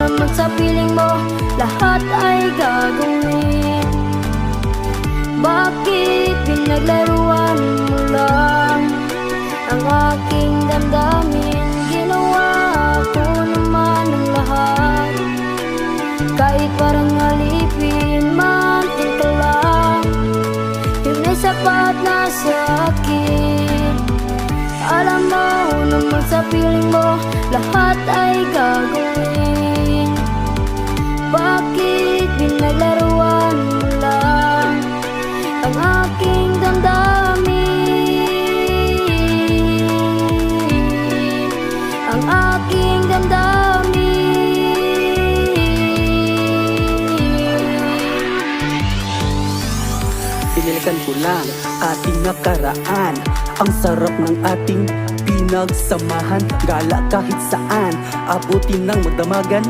naman sa piling mo, lahat ay gagawin. Bakit pinaglaruan mo lang ang aking damdamin? Ginawa ko naman ang lahat, kahit parang alipin man ka lang, yun ay sapat na sa akin. Alam mo naman sa piling mo, lahat ay gagawin. Bakit pinaglaruan mo lang ang aking damdamin? Ang aking damdamin. Pinilikan ko lang ating nakaraan, ang sarap ng ating pinagsamahan. Gala kahit saan, abutin ng magdamagan.